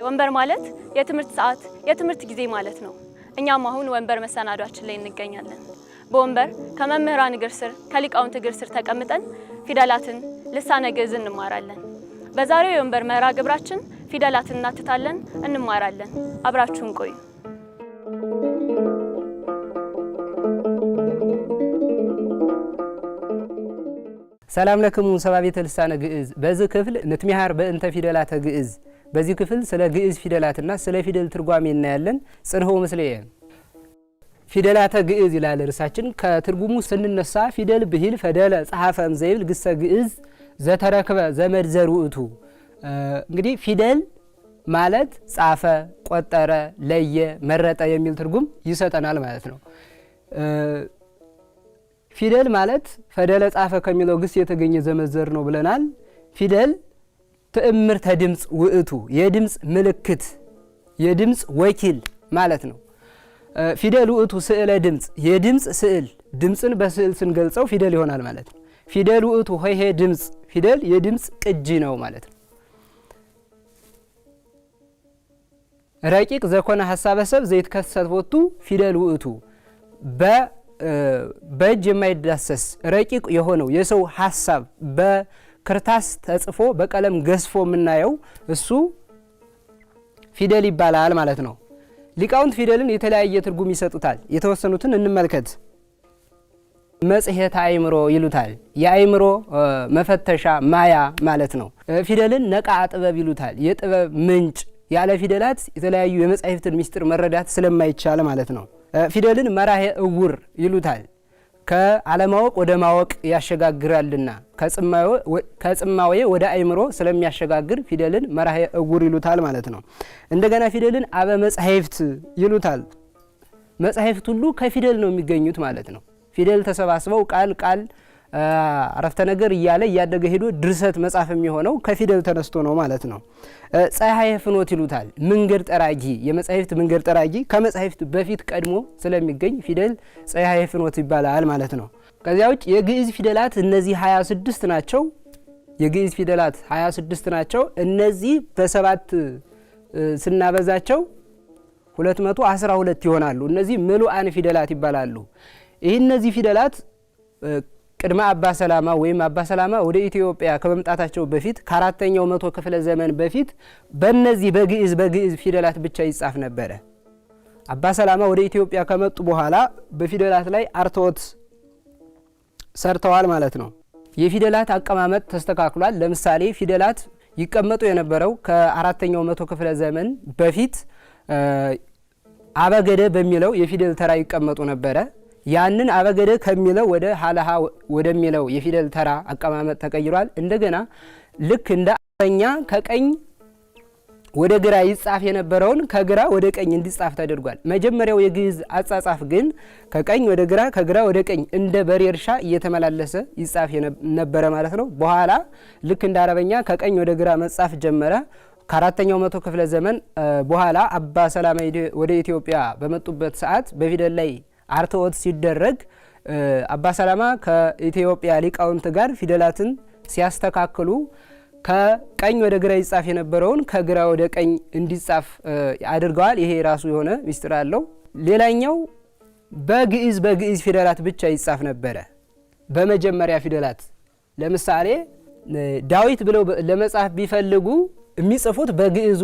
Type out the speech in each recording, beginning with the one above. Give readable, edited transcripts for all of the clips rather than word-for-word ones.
ወንበር ማለት የትምህርት ሰዓት የትምህርት ጊዜ ማለት ነው። እኛም አሁን ወንበር መሰናዷችን ላይ እንገኛለን። በወንበር ከመምህራን እግር ስር ከሊቃውንት እግር ስር ተቀምጠን ፊደላትን ልሳነ ግዕዝ እንማራለን። በዛሬው የወንበር መርሃ ግብራችን ፊደላትን እናትታለን እንማራለን። አብራችሁን ቆዩ። ሰላም ለክሙ ሰባቤተ ልሳነ ግዕዝ። በዚህ ክፍል ንትሚሃር በእንተ ፊደላተ ግዕዝ። በዚህ ክፍል ስለ ግዕዝ ፊደላትና ስለ ፊደል ትርጓሜ እናያለን። ጽንሆ ምስሌየ ፊደላተ ግዕዝ ይላል ርዕሳችን። ከትርጉሙ ስንነሳ ፊደል ብሂል ፈደለ ጸሐፈ እምዘይብል ግሰ ግዕዝ ዘተረክበ ዘመድ ዘርኡቱ። እንግዲህ ፊደል ማለት ጻፈ፣ ቆጠረ፣ ለየ፣ መረጠ የሚል ትርጉም ይሰጠናል ማለት ነው። ፊደል ማለት ፈደለ ጻፈ ከሚለው ግስ የተገኘ ዘመድ ዘር ነው ብለናል። ፊደል ትእምርተ ድምፅ ውእቱ የድምፅ ምልክት የድምፅ ወኪል ማለት ነው። ፊደል ውእቱ ስዕለ ድምፅ የድምፅ ስዕል፣ ድምፅን በስዕል ስንገልጸው ፊደል ይሆናል ማለት ነው። ፊደል ውእቱ ሆሄ ድምፅ ፊደል የድምፅ ቅጂ ነው ማለት ነው። ረቂቅ ዘኮነ ሐሳበ ሰብ ዘይትከሰት ቦቱ ፊደል ውእቱ በእጅ የማይዳሰስ ረቂቅ የሆነው የሰው ሐሳብ በክርታስ ተጽፎ በቀለም ገዝፎ የምናየው እሱ ፊደል ይባላል ማለት ነው። ሊቃውንት ፊደልን የተለያየ ትርጉም ይሰጡታል። የተወሰኑትን እንመልከት። መጽሔተ አእምሮ ይሉታል። የአእምሮ መፈተሻ ማያ ማለት ነው። ፊደልን ነቃ ጥበብ ይሉታል። የጥበብ ምንጭ። ያለ ፊደላት የተለያዩ የመጻሕፍትን ምስጢር መረዳት ስለማይቻል ማለት ነው። ፊደልን መራሄ እውር ይሉታል። ከአለማወቅ ወደ ማወቅ ያሸጋግራልና ከጽማዌ ወደ አእምሮ ስለሚያሸጋግር ፊደልን መራሄ እውር ይሉታል ማለት ነው። እንደገና ፊደልን አበ መጻሕፍት ይሉታል። መጻሕፍት ሁሉ ከፊደል ነው የሚገኙት ማለት ነው። ፊደል ተሰባስበው ቃል አረፍተ ነገር እያለ እያደገ ሄዶ ድርሰት መጻፍ የሚሆነው ከፊደል ተነስቶ ነው ማለት ነው። ፀሐይ ፍኖት ይሉታል። መንገድ ጠራጊ የመጻሕፍት መንገድ ጠራጊ ከመጻሕፍት በፊት ቀድሞ ስለሚገኝ ፊደል ፀሐይ ፍኖት ይባላል ማለት ነው። ከዚያ ውጭ የግዕዝ ፊደላት እነዚህ 26 ናቸው። የግዕዝ ፊደላት 26 ናቸው። እነዚህ በሰባት ስናበዛቸው 212 ይሆናሉ። እነዚህ ምሉአን ፊደላት ይባላሉ። እነዚህ ፊደላት ቅድመ አባ ሰላማ ወይም አባ ሰላማ ወደ ኢትዮጵያ ከመምጣታቸው በፊት ከአራተኛው መቶ ክፍለ ዘመን በፊት በእነዚህ በግዕዝ ፊደላት ብቻ ይጻፍ ነበረ። አባ ሰላማ ወደ ኢትዮጵያ ከመጡ በኋላ በፊደላት ላይ አርትዖት ሰርተዋል ማለት ነው። የፊደላት አቀማመጥ ተስተካክሏል። ለምሳሌ ፊደላት ይቀመጡ የነበረው ከአራተኛው መቶ ክፍለ ዘመን በፊት አበገደ በሚለው የፊደል ተራ ይቀመጡ ነበረ። ያንን አበገደ ከሚለው ወደ ሀለሃ ወደሚለው የፊደል ተራ አቀማመጥ ተቀይሯል። እንደገና ልክ እንደ አረኛ ከቀኝ ወደ ግራ ይጻፍ የነበረውን ከግራ ወደ ቀኝ እንዲጻፍ ተደርጓል። መጀመሪያው የግዕዝ አጻጻፍ ግን ከቀኝ ወደ ግራ ከግራ ወደ ቀኝ እንደ በሬ እርሻ እየተመላለሰ ይጻፍ ነበረ ማለት ነው። በኋላ ልክ እንደ አረበኛ ከቀኝ ወደ ግራ መጻፍ ጀመረ። ከአራተኛው መቶ ክፍለ ዘመን በኋላ አባ ሰላማ ወደ ኢትዮጵያ በመጡበት ሰዓት በፊደል ላይ አርትዖት ሲደረግ አባ ሰላማ ከኢትዮጵያ ሊቃውንት ጋር ፊደላትን ሲያስተካክሉ ከቀኝ ወደ ግራ ይጻፍ የነበረውን ከግራ ወደ ቀኝ እንዲጻፍ አድርገዋል። ይሄ ራሱ የሆነ ምስጢር አለው። ሌላኛው በግዕዝ ፊደላት ብቻ ይጻፍ ነበረ። በመጀመሪያ ፊደላት ለምሳሌ ዳዊት ብለው ለመጻፍ ቢፈልጉ የሚጽፉት በግዕዙ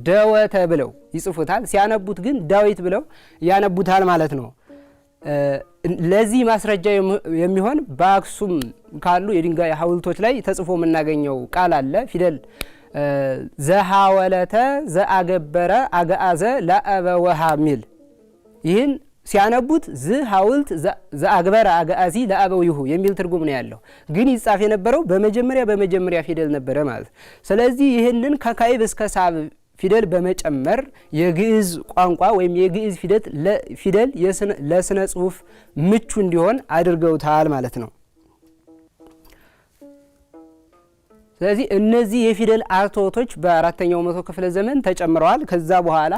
ደወተ ብለው ይጽፉታል። ሲያነቡት ግን ዳዊት ብለው ያነቡታል ማለት ነው። ለዚህ ማስረጃ የሚሆን በአክሱም ካሉ የድንጋይ ሐውልቶች ላይ ተጽፎ የምናገኘው ቃል አለ። ፊደል ዘሐወለተ ዘአገበረ አገአዘ ለአበወሃ ሚል ይህን ሲያነቡት ሐውልት ዘአግበረ አገአዚ ለአበዊሁ የሚል ትርጉም ነው ያለው። ግን ይጻፍ የነበረው በመጀመሪያ ፊደል ነበረ ማለት። ስለዚህ ይህንን ከካዕብ እስከ ሳብ ፊደል በመጨመር የግዕዝ ቋንቋ ወይም የግዕዝ ፊደል ለስነ ጽሁፍ ምቹ እንዲሆን አድርገውታል ማለት ነው። ስለዚህ እነዚህ የፊደል አርትዖቶች በአራተኛው መቶ ክፍለ ዘመን ተጨምረዋል። ከዛ በኋላ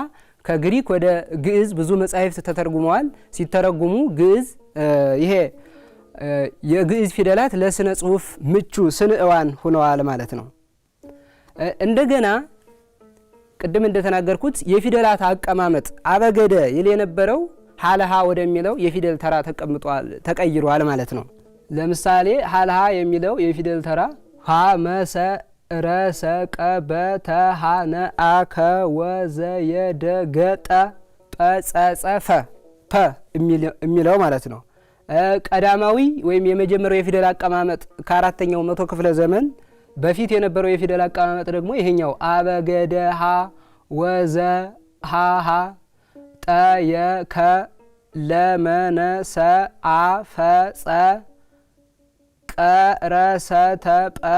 ከግሪክ ወደ ግዕዝ ብዙ መጻሕፍት ተተርጉመዋል። ሲተረጉሙ ግዕዝ ይሄ የግዕዝ ፊደላት ለስነ ጽሁፍ ምቹ ስንዕዋን ሆነዋል ማለት ነው። እንደገና ቅድም እንደተናገርኩት የፊደላት አቀማመጥ አበገደ ይል የነበረው ሀለሃ ወደሚለው የፊደል ተራ ተቀይሯል ማለት ነው። ለምሳሌ ሀለሃ የሚለው የፊደል ተራ ሀ መሰ ረሰ ቀ በተ ሀ ነ አ ከ ወ ዘ የ ደ ገ ጠ ጰ ጸ ጸ ፈ ፐ የሚለው ማለት ነው። ቀዳማዊ ወይም የመጀመሪያው የፊደል አቀማመጥ ከአራተኛው መቶ ክፍለ ዘመን በፊት የነበረው የፊደል አቀማመጥ ደግሞ ይሄኛው አበገደ ሀ ወዘ ሀ ሀ ጠ የ ከ ለመነ ሰ አ ፈ ጸ ቀ ረ ሰ ተ ጰ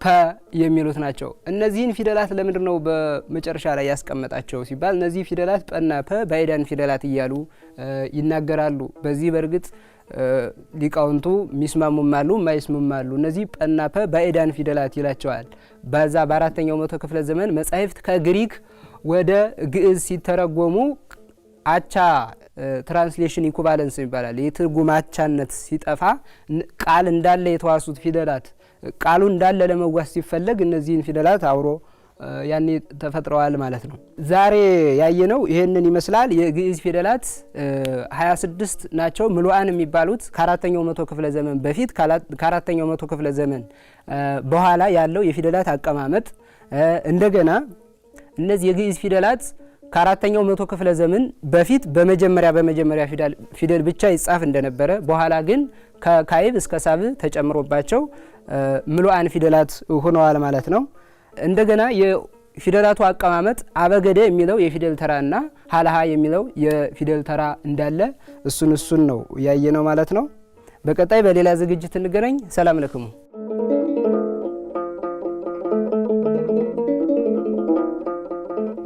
ፐ የሚሉት ናቸው። እነዚህን ፊደላት ለምንድን ነው በመጨረሻ ላይ ያስቀመጣቸው ሲባል እነዚህ ፊደላት ጰና ፐ ባዕዳን ፊደላት እያሉ ይናገራሉ። በዚህ በእርግጥ ሊቃውንቱ ሚስማሙም አሉ ማይስማሙም አሉ። እነዚህ ጰና ፐ ባዕዳን ፊደላት ይላቸዋል። በዛ በአራተኛው መቶ ክፍለ ዘመን መጻሕፍት ከግሪክ ወደ ግዕዝ ሲተረጎሙ አቻ ትራንስሌሽን ኢኩቫለንስ ይባላል። የትርጉም አቻነት ሲጠፋ ቃል እንዳለ የተዋሱት ፊደላት ቃሉ እንዳለ ለመዋስ ሲፈለግ እነዚህን ፊደላት አብሮ ያኔ ተፈጥረዋል ማለት ነው። ዛሬ ያየነው ይሄንን ይመስላል። የግዕዝ ፊደላት 26 ናቸው። ምሉአን የሚባሉት ከአራተኛው መቶ ክፍለ ዘመን በፊት ከአራተኛው መቶ ክፍለ ዘመን በኋላ ያለው የፊደላት አቀማመጥ እንደገና እነዚህ የግዕዝ ፊደላት ከአራተኛው መቶ ክፍለ ዘመን በፊት በመጀመሪያ ፊደል ብቻ ይጻፍ እንደነበረ በኋላ ግን ከካዕብ እስከ ሳብዕ ተጨምሮባቸው ምሉአን ፊደላት ሆነዋል ማለት ነው። እንደገና የፊደላቱ አቀማመጥ አበገደ የሚለው የፊደል ተራ እና ሀለሃ የሚለው የፊደል ተራ እንዳለ እሱን ነው ያየነው ማለት ነው። በቀጣይ በሌላ ዝግጅት እንገናኝ። ሰላም ለክሙ።